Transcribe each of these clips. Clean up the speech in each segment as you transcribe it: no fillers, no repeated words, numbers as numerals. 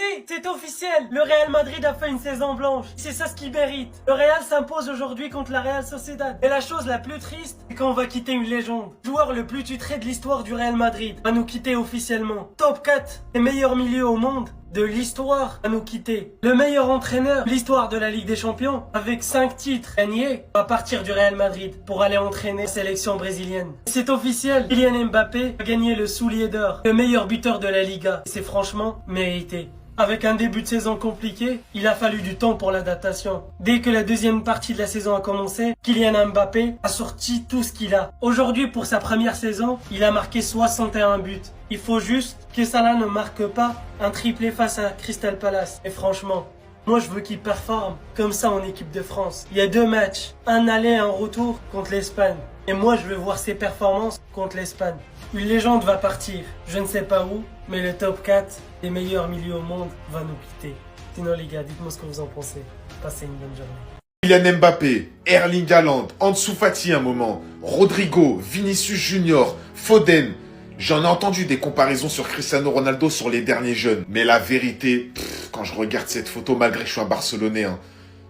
Regardez, c'est officiel. Le Real Madrid a fait une saison blanche. C'est ça ce qu'il mérite. Le Real s'impose aujourd'hui contre la Real Sociedad. Et la chose la plus triste, c'est qu'on va quitter une légende. Joueur le plus titré de l'histoire du Real Madrid va nous quitter officiellement. Top 4 des meilleurs milieux au monde de l'histoire à nous quitter. Le meilleur entraîneur de l'histoire de la Ligue des Champions, avec 5 titres gagnés, va partir du Real Madrid pour aller entraîner la sélection brésilienne. C'est officiel, Kylian Mbappé a gagné le soulier d'or, le meilleur buteur de la Liga. C'est franchement mérité. Avec un début de saison compliqué, il a fallu du temps pour l'adaptation. Dès que la deuxième partie de la saison a commencé, Kylian Mbappé a sorti tout ce qu'il a. Aujourd'hui, pour sa première saison, il a marqué 61 buts. Il faut juste que Salah ne marque pas un triplé face à Crystal Palace. Et franchement, moi je veux qu'il performe comme ça en équipe de France. Il y a 2 matchs, un aller et un retour contre l'Espagne. Et moi je veux voir ses performances contre l'Espagne. Une légende va partir, je ne sais pas où, mais le top 4 des meilleurs milieux au monde va nous quitter. Sinon les gars, dites-moi ce que vous en pensez. Passez une bonne journée. Kylian Mbappé, Erling Haaland, Ansu Fati un moment, Rodrigo, Vinicius Junior, Foden. J'en ai entendu des comparaisons sur Cristiano Ronaldo sur les derniers jeunes. Mais la vérité, quand je regarde cette photo, malgré que je suis un Barcelonais,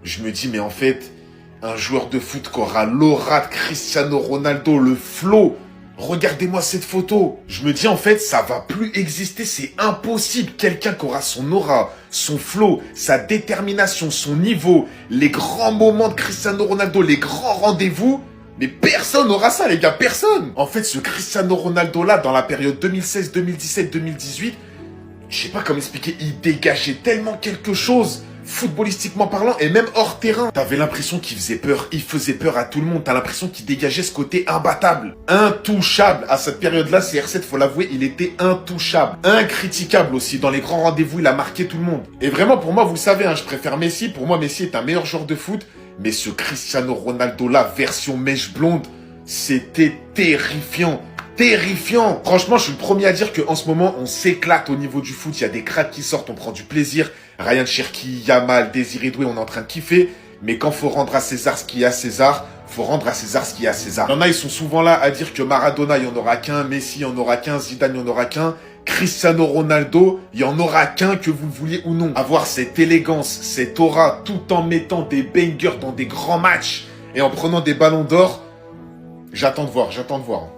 je me dis, mais en fait, un joueur de foot qui aura l'aura de Cristiano Ronaldo, le flow. Regardez-moi cette photo. Je me dis, en fait, ça va plus exister. C'est impossible. Quelqu'un qui aura son aura, son flow, sa détermination, son niveau, les grands moments de Cristiano Ronaldo, les grands rendez-vous. Mais personne n'aura ça, les gars, personne. En fait, ce Cristiano Ronaldo-là, dans la période 2016, 2017, 2018, je sais pas comment expliquer, il dégageait tellement quelque chose, footballistiquement parlant, et même hors terrain. T'avais l'impression qu'il faisait peur, il faisait peur à tout le monde. T'as l'impression qu'il dégageait ce côté imbattable, intouchable. À cette période-là, CR7, faut l'avouer, il était intouchable, incritiquable aussi. Dans les grands rendez-vous, il a marqué tout le monde. Et vraiment, pour moi, vous le savez, je préfère Messi. Pour moi, Messi est un meilleur joueur de foot. Mais ce Cristiano Ronaldo-là, version mèche blonde, c'était terrifiant. Terrifiant. Franchement, je suis le premier à dire qu'en ce moment, on s'éclate au niveau du foot. Il y a des cracks qui sortent, on prend du plaisir. Ryan Cherki, Yamal, Désiré Doué, on est en train de kiffer. Mais quand faut rendre à César ce qu'il y a à César, faut rendre à César ce qu'il y a à César. Il y en a, ils sont souvent là à dire que Maradona, il n'y en aura qu'un. Messi, il n'y en aura qu'un. Zidane, il n'y en aura qu'un. Cristiano Ronaldo, il n'y en aura qu'un, que vous le vouliez ou non. Avoir cette élégance, cette aura, tout en mettant des bangers dans des grands matchs et en prenant des ballons d'or, j'attends de voir, j'attends de voir.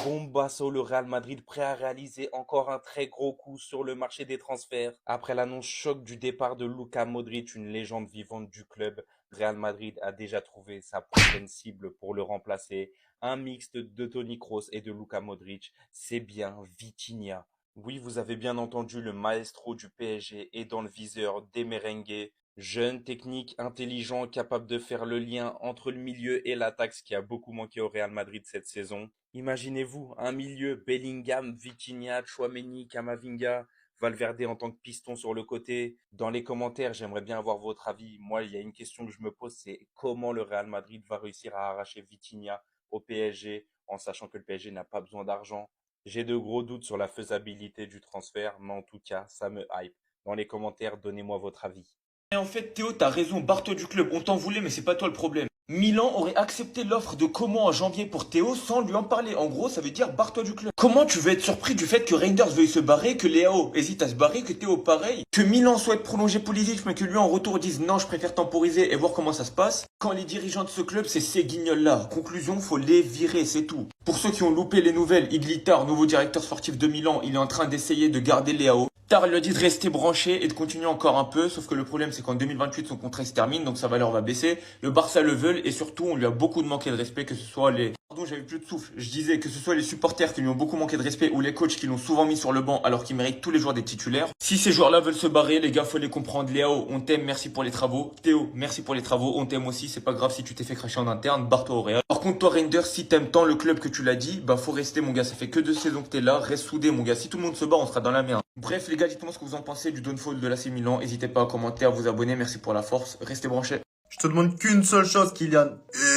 Bombasso, le Real Madrid prêt à réaliser encore un très gros coup sur le marché des transferts. Après l'annonce choc du départ de Luka Modric, une légende vivante du club, Real Madrid a déjà trouvé sa prochaine cible pour le remplacer. Un mixte de Toni Kroos et de Luka Modric, c'est bien Vitinha. Oui, vous avez bien entendu, le maestro du PSG est dans le viseur des merengues. Jeune, technique, intelligent, capable de faire le lien entre le milieu et l'attaque, ce qui a beaucoup manqué au Real Madrid cette saison. Imaginez-vous, un milieu, Bellingham, Vitinha, Tchouaméni, Camavinga, Valverde en tant que piston sur le côté. Dans les commentaires, j'aimerais bien avoir votre avis. Moi, il y a une question que je me pose, c'est comment le Real Madrid va réussir à arracher Vitinha au PSG, en sachant que le PSG n'a pas besoin d'argent. J'ai de gros doutes sur la faisabilité du transfert, mais en tout cas, ça me hype. Dans les commentaires, donnez-moi votre avis. Et en fait, Théo, t'as raison, barre-toi du club. On t'en voulait, mais c'est pas toi le problème. Milan aurait accepté l'offre de Coman en janvier pour Théo sans lui en parler. En gros, ça veut dire barre-toi du club. Comment tu veux être surpris du fait que Reinders veuille se barrer, que Léao hésite à se barrer, que Théo pareil, que Milan souhaite prolonger Pulisic, mais que lui en retour dise non, je préfère temporiser et voir comment ça se passe. Quand les dirigeants de ce club, c'est ces guignols-là. Conclusion, faut les virer, c'est tout. Pour ceux qui ont loupé les nouvelles, Iglitar, nouveau directeur sportif de Milan, il est en train d'essayer de garder Léao. Tard lui a dit de rester branché et de continuer encore un peu, sauf que le problème c'est qu'en 2028 son contrat se termine, donc sa valeur va baisser. Le Barça le veut et surtout on lui a beaucoup manqué de respect, que ce soit les... Pardon, j'avais plus de souffle. Je disais que ce soit les supporters qui lui ont beaucoup manqué de respect ou les coachs qui l'ont souvent mis sur le banc alors qu'il mérite tous les joueurs des titulaires. Si ces joueurs-là veulent se barrer, les gars, faut les comprendre. Léo, on t'aime, merci pour les travaux. Théo, merci pour les travaux, on t'aime aussi, c'est pas grave si tu t'es fait cracher en interne, barre-toi au Real. Par contre, toi Reinders, si t'aimes tant le club que tu l'as dit, bah faut rester mon gars, ça fait que 2 saisons que t'es là, reste soudé mon gars. Si tout le monde se barre, on sera dans la merde. Bref les gars, dites-moi ce que vous en pensez du downfall de l'AC Milan. N'hésitez pas à commenter, à vous abonner, merci pour la force, restez branchés. Je te demande qu'une seule chose, Kylian.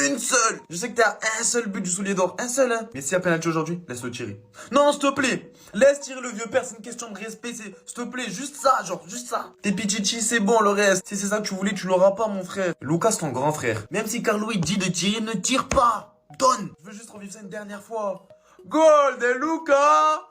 Une seule. Je sais que t'as un seul but du soulier d'or. Un seul, hein. Mais s'il y a penalty aujourd'hui, laisse-le tirer. Non, s'il te plaît. Laisse tirer le vieux père. C'est une question de respect. C'est, s'il te plaît, juste ça, genre, juste ça. Tes pichichi, c'est bon, le reste. Si c'est ça que tu voulais, tu l'auras pas, mon frère. Lucas, ton grand frère. Même si Carlo, il dit de tirer, ne tire pas. Donne. Je veux juste revivre ça une dernière fois. Goal de Lucas.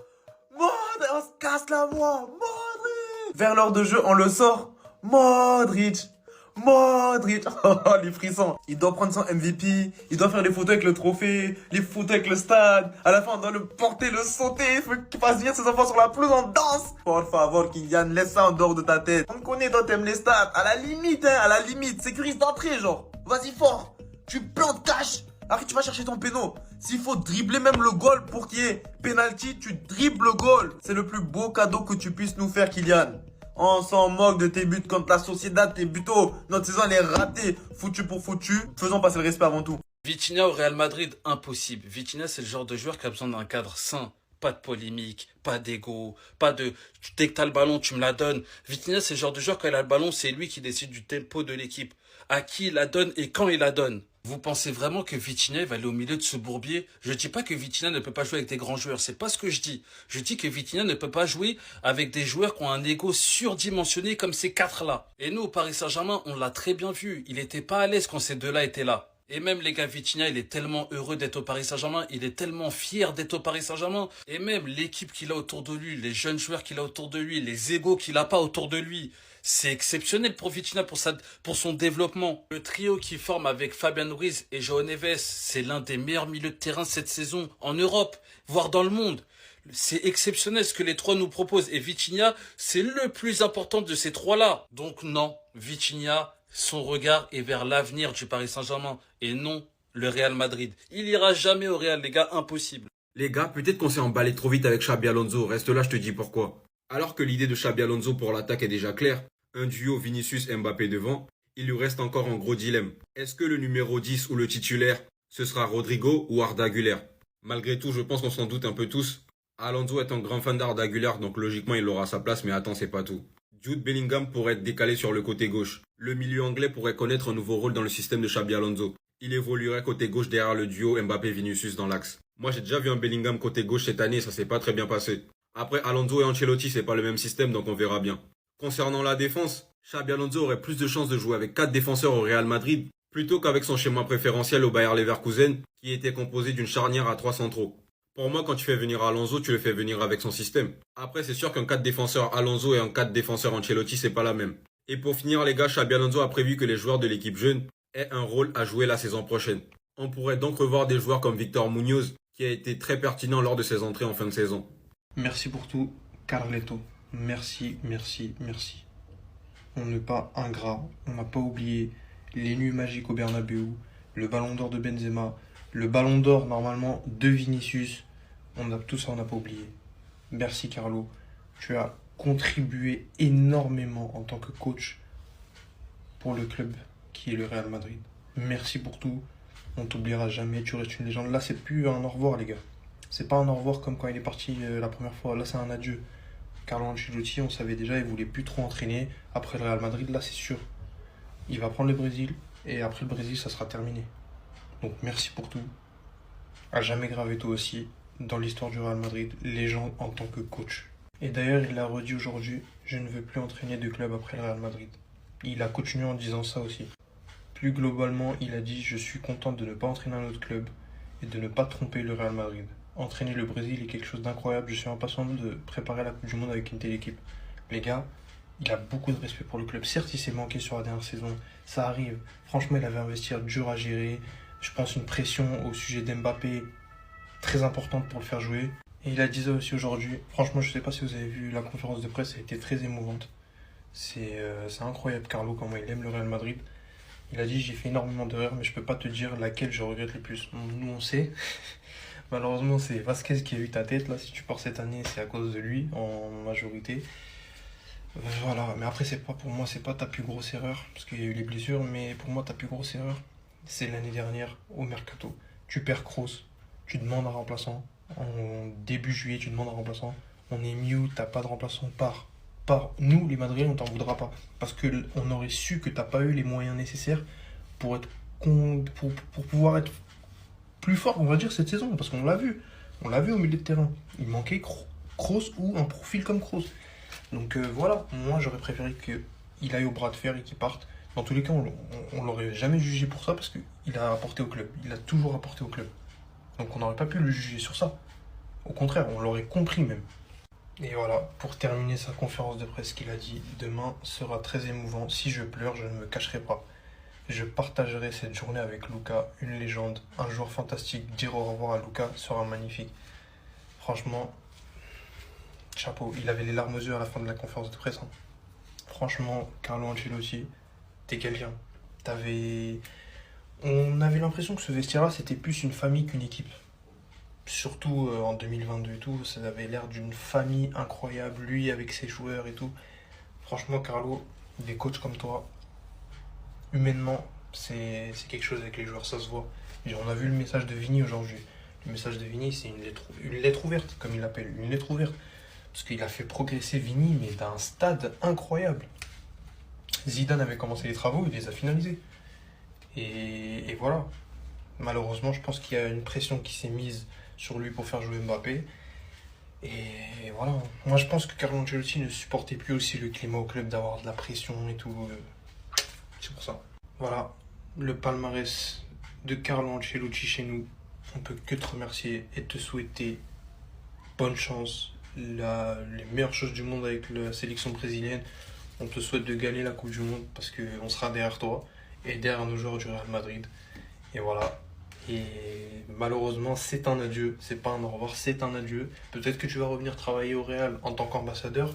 Modric, on se casse la voix. Modric. vers l'heure de jeu, on le sort. Modric. Modric. Oh, les frissons. Il doit prendre son MVP. Il doit faire les photos avec le trophée. Les photos avec le stade. À la fin, on doit le porter, le sauter. Il faut qu'il fasse venir ses enfants sur la pelouse en danse. Por favor, Kylian, laisse ça en dehors de ta tête. On me connaît, toi, t'aimes les stats. À la limite, hein, à la limite. Sécurise d'entrée, genre. Vas-y fort. Tu plantes cash. Après, tu vas chercher ton péno. S'il faut dribbler même le goal pour qu'il y ait penalty, tu dribbles le goal. C'est le plus beau cadeau que tu puisses nous faire, Kylian. On s'en moque de tes buts contre la Sociedad, tes buts. Notre saison, elle est ratée. Foutu pour foutu. Faisons passer le respect avant tout. Vitinha au Real Madrid, impossible. Vitinha, c'est le genre de joueur qui a besoin d'un cadre sain. Pas de polémique, pas d'ego, pas de dès que t'as le ballon, tu me la donnes. Vitinha, c'est le genre de joueur, quand il a le ballon, c'est lui qui décide du tempo de l'équipe. À qui il la donne et quand il la donne. Vous pensez vraiment que Vitinha va aller au milieu de ce bourbier? Je dis pas que Vitinha ne peut pas jouer avec des grands joueurs, c'est pas ce que je dis. Je dis que Vitinha ne peut pas jouer avec des joueurs qui ont un ego surdimensionné comme ces quatre-là. Et nous, au Paris Saint-Germain, on l'a très bien vu. Il était pas à l'aise quand ces deux-là étaient là. Et même les gars, Vitinha, il est tellement heureux d'être au Paris Saint-Germain, il est tellement fier d'être au Paris Saint-Germain. Et même l'équipe qu'il a autour de lui, les jeunes joueurs qu'il a autour de lui, les égos qu'il a pas autour de lui. C'est exceptionnel pour Vitinha, pour son développement. Le trio qu'il forme avec Fabian Ruiz et João Neves, c'est l'un des meilleurs milieux de terrain cette saison en Europe, voire dans le monde. C'est exceptionnel ce que les trois nous proposent. Et Vitinha, c'est le plus important de ces trois-là. Donc non, Vitinha, son regard est vers l'avenir du Paris Saint-Germain et non le Real Madrid. Il ira jamais au Real, les gars, impossible. Les gars, peut-être qu'on s'est emballé trop vite avec Xabi Alonso. Reste là, je te dis pourquoi. Alors que l'idée de Xabi Alonso pour l'attaque est déjà claire, un duo Vinicius-Mbappé devant, il lui reste encore un gros dilemme. Est-ce que le numéro 10 ou le titulaire, ce sera Rodrigo ou Arda Güler? Malgré tout, je pense qu'on s'en doute un peu tous. Alonso est un grand fan d'Arda Güler, donc logiquement il aura sa place, mais attends, c'est pas tout. Jude Bellingham pourrait être décalé sur le côté gauche. Le milieu anglais pourrait connaître un nouveau rôle dans le système de Xabi Alonso. Il évoluerait côté gauche derrière le duo Mbappé-Vinicius dans l'axe. Moi j'ai déjà vu un Bellingham côté gauche cette année, ça s'est pas très bien passé. Après Alonso et Ancelotti, c'est pas le même système, donc on verra bien. Concernant la défense, Xabi Alonso aurait plus de chances de jouer avec 4 défenseurs au Real Madrid plutôt qu'avec son schéma préférentiel au Bayer Leverkusen qui était composé d'une charnière à 3 centraux. Pour moi, quand tu fais venir Alonso, tu le fais venir avec son système. Après, c'est sûr qu'un 4 défenseurs Alonso et un 4 défenseurs Ancelotti, c'est pas la même. Et pour finir, les gars, Xabi Alonso a prévu que les joueurs de l'équipe jeune aient un rôle à jouer la saison prochaine. On pourrait donc revoir des joueurs comme Victor Munoz, qui a été très pertinent lors de ses entrées en fin de saison. Merci pour tout, Carleto. Merci, merci, merci. On n'est pas ingrat, on n'a pas oublié les nuits magiques au Bernabeu, le ballon d'or de Benzema, le ballon d'or normalement de Vinicius. Tout ça, on n'a pas oublié. Merci Carlo, tu as contribué énormément en tant que coach pour le club qui est le Real Madrid. Merci pour tout, on t'oubliera jamais, tu restes une légende. Là, c'est plus un au revoir les gars. C'est pas un au revoir comme quand il est parti la première fois, là c'est un adieu. Carlo Ancelotti, on savait déjà, il voulait plus trop entraîner. Après le Real Madrid, là c'est sûr. Il va prendre le Brésil et après le Brésil, ça sera terminé. Donc merci pour tout. À jamais gravé toi aussi dans l'histoire du Real Madrid, légende en tant que coach. Et d'ailleurs, il l'a redit aujourd'hui, je ne veux plus entraîner de club après le Real Madrid. Il a continué en disant ça aussi. Plus globalement, il a dit, je suis content de ne pas entraîner un autre club et de ne pas tromper le Real Madrid. Entraîner le Brésil est quelque chose d'incroyable. Je suis impatient de préparer la Coupe du Monde avec une telle équipe. Les gars, il a beaucoup de respect pour le club. Certes, il s'est manqué sur la dernière saison. Ça arrive. Franchement, il avait un vestiaire dur à gérer. Je pense une pression au sujet d'Mbappé très importante pour le faire jouer. Et il a dit ça aussi aujourd'hui. Franchement, je ne sais pas si vous avez vu la conférence de presse. Elle a été très émouvante. C'est incroyable, Carlo, comment il aime le Real Madrid. Il a dit, j'ai fait énormément d'erreurs, mais je ne peux pas te dire laquelle je regrette le plus. Nous, on sait. Malheureusement, c'est Vasquez qui a eu ta tête. Là, si tu pars cette année, c'est à cause de lui, en majorité. Voilà, mais après, c'est pas pour moi, c'est pas ta plus grosse erreur, parce qu'il y a eu les blessures, mais pour moi, ta plus grosse erreur, c'est l'année dernière, au Mercato. Tu perds Kroos, tu demandes un remplaçant. En début juillet, tu demandes un remplaçant. On est mute, t'as pas de remplaçant, pars. Nous, les Madridiens, on t'en voudra pas. Parce qu'on aurait su que t'as pas eu les moyens nécessaires pour pouvoir être plus fort, on va dire, cette saison, parce qu'on l'a vu. On l'a vu au milieu de terrain. Il manquait Kroos ou un profil comme Kroos. Donc voilà, moi j'aurais préféré qu'il aille au bras de fer et qu'il parte. Dans tous les cas, on l'aurait jamais jugé pour ça parce qu'il a apporté au club. Il a toujours apporté au club. Donc on n'aurait pas pu le juger sur ça. Au contraire, on l'aurait compris même. Et voilà, pour terminer sa conférence de presse qu'il a dit, demain sera très émouvant. Si je pleure, je ne me cacherai pas. Je partagerai cette journée avec Luka, une légende, un joueur fantastique. Dire au revoir à Luka sera magnifique. Franchement, chapeau. Il avait les larmes aux yeux à la fin de la conférence de presse. Hein. Franchement, Carlo Ancelotti, t'es quelqu'un. On avait l'impression que ce vestiaire-là, c'était plus une famille qu'une équipe. Surtout en 2022 et tout, ça avait l'air d'une famille incroyable, lui avec ses joueurs et tout. Franchement, Carlo, des coachs comme toi, humainement, c'est quelque chose avec les joueurs, ça se voit. Et on a vu le message de Vini aujourd'hui. Le message de Vini, c'est une lettre ouverte, comme il l'appelle, une lettre ouverte. Parce qu'il a fait progresser Vini, mais d'un stade incroyable. Zidane avait commencé les travaux, il les a finalisés. Et voilà. Malheureusement, je pense qu'il y a une pression qui s'est mise sur lui pour faire jouer Mbappé. Et voilà. Moi, je pense que Carlo Ancelotti ne supportait plus aussi le climat au club d'avoir de la pression et tout. C'est pour ça. Voilà. Le palmarès de Carlo Ancelotti chez nous. On peut que te remercier et te souhaiter bonne chance. Les meilleures choses du monde avec la sélection brésilienne. On te souhaite de gagner la Coupe du Monde parce qu'on sera derrière toi et derrière nos joueurs du Real Madrid. Et voilà. Et malheureusement, c'est un adieu. C'est pas un au revoir, c'est un adieu. Peut-être que tu vas revenir travailler au Real en tant qu'ambassadeur.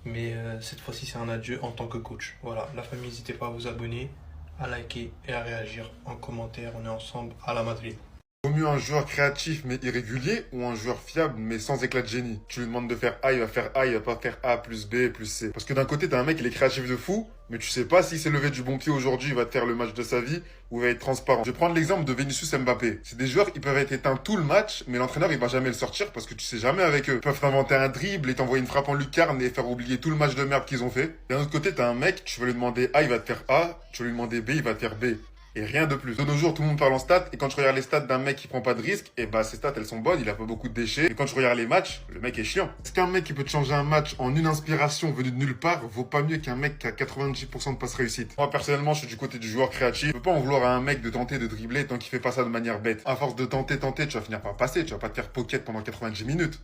Mais cette fois-ci, c'est un adieu en tant que coach. Voilà. La famille, n'hésitez pas à vous abonner, à liker et à réagir en commentaire. On est ensemble à la Madrid. Vaut mieux un joueur créatif mais irrégulier ou un joueur fiable mais sans éclat de génie. Tu lui demandes de faire A, il va faire A, il va pas faire A plus B plus C. Parce que d'un côté, t'as un mec, il est créatif de fou, mais tu sais pas s'il s'est levé du bon pied aujourd'hui, il va te faire le match de sa vie ou il va être transparent. Je vais prendre l'exemple de Vinicius Mbappé. C'est des joueurs, ils peuvent être éteints tout le match, mais l'entraîneur, il va jamais le sortir parce que tu sais jamais avec eux. Ils peuvent t'inventer un dribble et t'envoyer une frappe en lucarne et faire oublier tout le match de merde qu'ils ont fait. D'un autre côté, t'as un mec, tu vas lui demander A, il va te faire A, tu vas lui demander B, il va te faire B. Et rien de plus. De nos jours, tout le monde parle en stats. Et quand je regarde les stats d'un mec qui prend pas de risque, et bah, ses stats, elles sont bonnes. Il a pas beaucoup de déchets. Et quand je regarde les matchs, le mec est chiant. Est-ce qu'un mec qui peut te changer un match en une inspiration venue de nulle part vaut pas mieux qu'un mec qui a 90% de passe réussite? Moi, personnellement, je suis du côté du joueur créatif. Je peux pas en vouloir à un mec de tenter de dribbler tant qu'il fait pas ça de manière bête. À force de tenter, tu vas finir par passer. Tu vas pas te faire pocket pendant 90 minutes.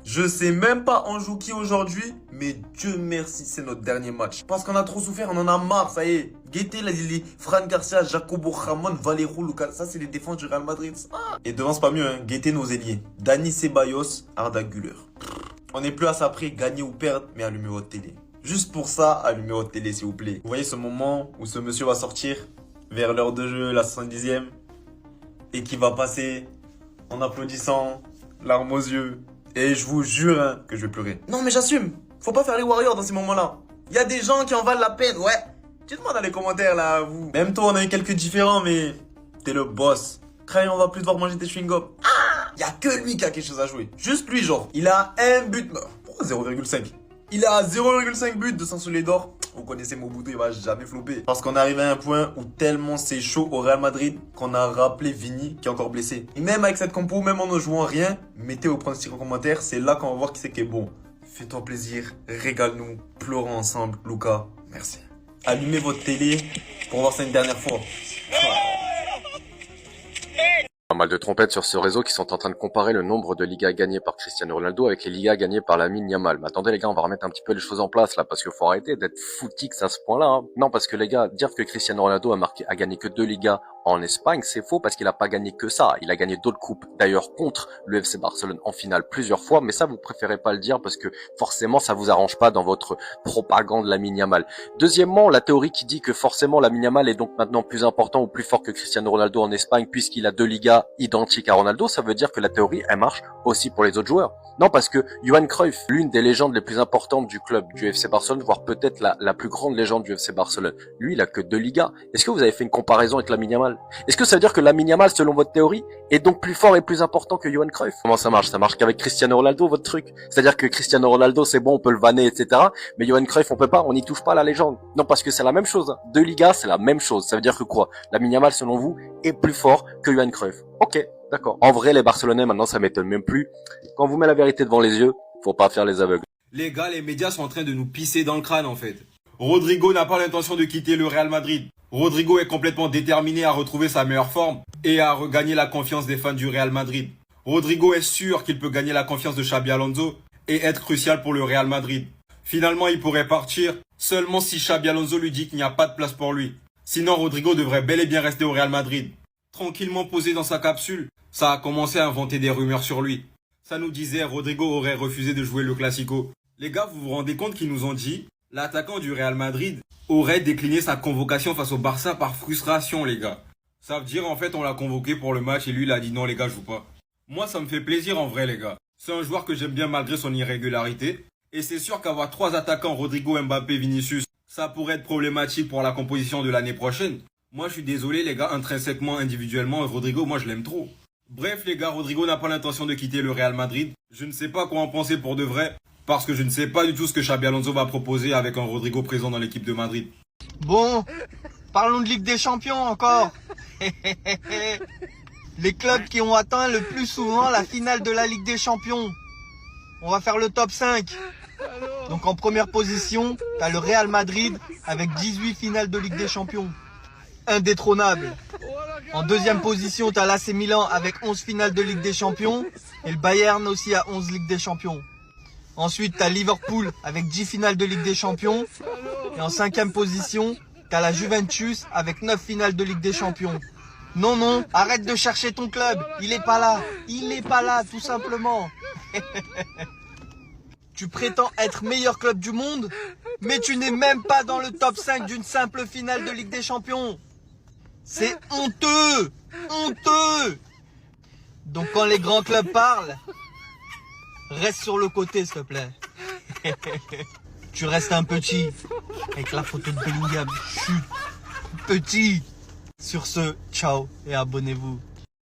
Je sais même pas en joue qui aujourd'hui, mais Dieu merci, c'est notre dernier match. Parce qu'on a trop souffert, on en a marre, ça y est. Guettez les Fran Garcia, Jacobo Ramon, Valero, Lucas, ça c'est les défenses du Real Madrid. Et devant c'est pas mieux, hein. Guettez nos ailiers. Dani Ceballos, Arda Güler. On n'est plus à ça près, gagner ou perdre, mais allumez votre télé. Juste pour ça, allumez votre télé s'il vous plaît. Vous voyez ce moment où ce monsieur va sortir vers l'heure de jeu, la 70e, et qui va passer en applaudissant, larmes aux yeux. Et je vous jure hein, que je vais pleurer. Non mais j'assume. Faut pas faire les warriors dans ces moments-là. Il y a des gens qui en valent la peine, ouais. Dites-moi dans les commentaires là, vous. Même toi on a eu quelques différents mais t'es le boss. Cray, on va plus devoir manger tes chewing-gums. Ah, y a que lui qui a quelque chose à jouer. Juste lui genre. Il a un but. Pourquoi 0,5? Il a 0,5 but de Saint-Soulé d'or. Vous connaissez Mobutu, il va jamais flopper. Parce qu'on est arrivé à un point où tellement c'est chaud au Real Madrid qu'on a rappelé Vini qui est encore blessé. Et même avec cette compo, même en ne jouant rien, mettez vos pronostics en commentaire, c'est là qu'on va voir qui c'est qui est bon. Fais-toi plaisir, régale-nous, pleurons ensemble, Luca. Merci. Allumez votre télé pour voir ça une dernière fois. Pas mal de trompettes sur ce réseau qui sont en train de comparer le nombre de Ligas gagnées par Cristiano Ronaldo avec les Ligas gagnées par Lamine Yamal. Mais attendez les gars, on va remettre un petit peu les choses en place là, parce qu'il faut arrêter d'être footix à ce point-là. Hein. Non, parce que les gars, dire que Cristiano Ronaldo a gagné que 2 Ligas en Espagne, c'est faux parce qu'il a pas gagné que ça. Il a gagné d'autres coupes, d'ailleurs contre le FC Barcelone en finale plusieurs fois, mais ça vous préférez pas le dire parce que forcément ça vous arrange pas dans votre propagande Lamine Yamal. Deuxièmement, la théorie qui dit que forcément Lamine Yamal est donc maintenant plus important ou plus fort que Cristiano Ronaldo en Espagne puisqu'il a 2 Ligas identiques à Ronaldo, ça veut dire que la théorie elle marche aussi pour les autres joueurs. Non, parce que Johan Cruyff, l'une des légendes les plus importantes du club du FC Barcelone, voire peut-être la plus grande légende du FC Barcelone, lui il a que 2 Ligas. Est-ce que vous avez fait une comparaison avec Lamine Yamal? Est-ce que ça veut dire que Lamine Yamal, selon votre théorie, est donc plus fort et plus important que Johan Cruyff? Comment ça marche? Ça marche qu'avec Cristiano Ronaldo, votre truc? C'est-à-dire que Cristiano Ronaldo, c'est bon, on peut le vanner, etc. Mais Johan Cruyff, on peut pas, on n'y touche pas à la légende. Non, parce que c'est la même chose. 2 Ligas, c'est la même chose. Ça veut dire que quoi? Lamine Yamal, selon vous, est plus fort que Johan Cruyff. Ok, d'accord. En vrai, les Barcelonais, maintenant, ça m'étonne même plus. Quand on vous met la vérité devant les yeux, faut pas faire les aveugles. Les gars, les médias sont en train de nous pisser dans le crâne en fait. Rodrigo n'a pas l'intention de quitter le Real Madrid. Rodrigo est complètement déterminé à retrouver sa meilleure forme et à regagner la confiance des fans du Real Madrid. Rodrigo est sûr qu'il peut gagner la confiance de Xabi Alonso et être crucial pour le Real Madrid. Finalement, il pourrait partir seulement si Xabi Alonso lui dit qu'il n'y a pas de place pour lui. Sinon, Rodrigo devrait bel et bien rester au Real Madrid. Tranquillement posé dans sa capsule, ça a commencé à inventer des rumeurs sur lui. Ça nous disait Rodrigo aurait refusé de jouer le Classico. Les gars, vous vous rendez compte qu'ils nous ont dit l'attaquant du Real Madrid aurait décliné sa convocation face au Barça par frustration, les gars. Ça veut dire en fait on l'a convoqué pour le match et lui il a dit non les gars, je joue pas. Moi ça me fait plaisir en vrai les gars. C'est un joueur que j'aime bien malgré son irrégularité. Et c'est sûr qu'avoir 3 attaquants, Rodrigo, Mbappé, Vinicius, ça pourrait être problématique pour la composition de l'année prochaine. Moi je suis désolé les gars, intrinsèquement, individuellement, Rodrigo, moi je l'aime trop. Bref les gars, Rodrigo n'a pas l'intention de quitter le Real Madrid. Je ne sais pas quoi en penser pour de vrai, parce que je ne sais pas du tout ce que Xabi Alonso va proposer avec un Rodrigo présent dans l'équipe de Madrid. Bon, parlons de Ligue des Champions encore. Les clubs qui ont atteint le plus souvent la finale de la Ligue des Champions. On va faire le top 5. Donc en première position, t'as le Real Madrid avec 18 finales de Ligue des Champions. Indétrônable. En deuxième position, t'as l'AC Milan avec 11 finales de Ligue des Champions. Et le Bayern aussi a 11 Ligue des Champions. Ensuite, t'as Liverpool avec 10 finales de Ligue des Champions. Et en cinquième position, t'as la Juventus avec 9 finales de Ligue des Champions. Non, non, arrête de chercher ton club. Il est pas là. Il est pas là, tout simplement. Tu prétends être meilleur club du monde, mais tu n'es même pas dans le top 5 d'une simple finale de Ligue des Champions. C'est honteux. Honteux. Donc quand les grands clubs parlent, reste sur le côté, s'il te plaît. Tu restes un petit. Avec la photo de Bellingham. Chut. Petit. Sur ce, ciao et abonnez-vous.